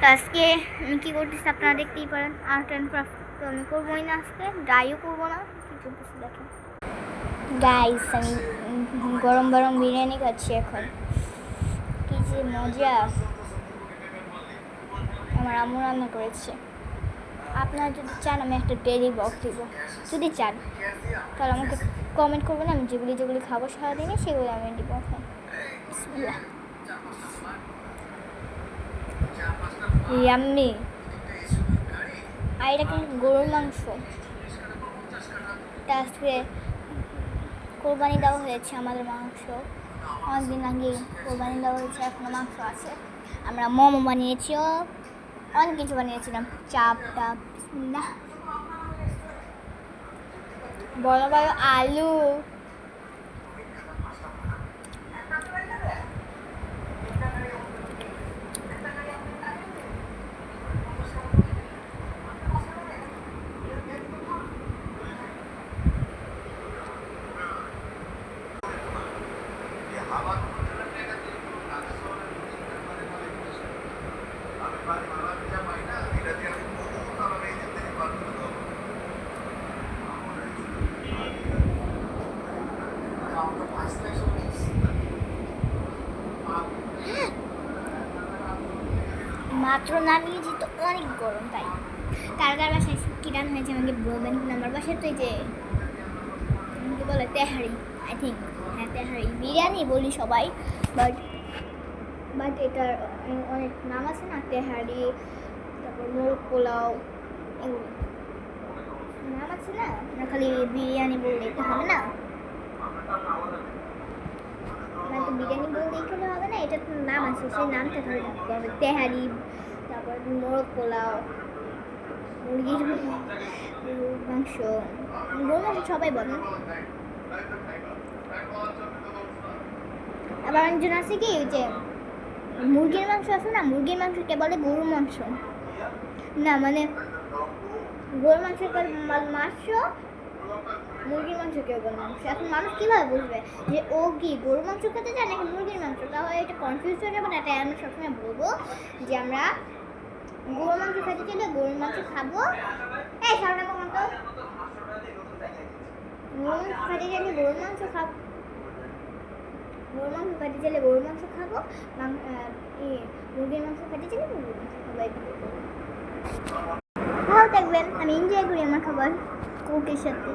তো আজকে আমি কী করতেছি আপনারা দেখতেই পারেন, আর্ট অ্যান্ড ক্রাফট। তো আমি করবোই না আজকে, ড্রাইও করবো না। কী করতেছি দেখেন গাইস, আমি গরম গরম বিরিয়ানি খাচ্ছি এখন। কী যে মজা, আমার আম্মু রান্না করেছে। আপনারা যদি চান আমি একটা ডেইলি ব্লগ দিব, যদি চান তাহলে আমাকে কমেন্ট করবেন, আমি যেগুলি যেগুলি খাবো সারাদিনে সেগুলো আমি দিব। এখন বিসমিল্লাহ। ইয়াম্মি। আর এটা কিন্তু গরুর মাংস, এটা আজকে কোরবানি দেওয়া হয়েছে আমাদের মাংস। অনেকদিন আগে কোরবানি দেওয়া হয়েছে, এখনো মাংস আছে। আমরা মোমো বানিয়েছিও, অনেক কিছু বানিয়েছিলাম, চাপ টাপ। বিসমিল্লাহ। বড় বড় আলু, মাত্র নামিয়েছি তো অনেক গরম, তাই কার কার বাসায় কী রান্না হয়েছে আমাকে বলবেন। কিন্তু আমার বাসায় তো এই যে কী বলে তেহারি, আই থিঙ্ক, হ্যাঁ তেহারি বিরিয়ানি বলি সবাই, বাট বাট এটার অনেক নাম আছে না, তেহারি, তারপর মোরগ পোলাও, এগুলো নাম আছে না। আমরা খালি বিরিয়ানি বললে তো হবে না, মানে তো বিরিয়ানি বললে এখানে হবে না, এটার নাম আছে, সেই নামটা ধরে রাখতে হবে। তেহারি, তারপর মোরগ পোলাও, মুরগির মাংস, গরু মাংস সবাই বলেন। আবার অনেকজন আছে কি যে মুরগির মাংস আছে না, মুরগির মাংসকে বলে গরুর মাংস না, মানে গরুর মাংসকে মাংস, মুরগির মাংস কেউ বলে মাংস। এখন মানুষ কীভাবে বুঝবে যে ও কি গরুর মাংস খেতে চায় নাকি মুরগির মাংস? তাহলে এটা কনফিউজ হয়ে যাবে না। তাই আমি সবসময় বলবো যে আমরা গরুর মাংস খেতে চাইলে গরুর মাংস খাবো। এই সামনে কখন তো গরুর মাংস খেতে চাইলে গরুর মাংস খাবো, গরুর মাংস খেতে চাইলে গরুর মাংস খাবো, মুরগির মাংস খেতে চাইলে মুরগির মাংস খাবো। ভালো থাকবেন, আমি এনজয় করি আমার খাবার কোকের সাথে।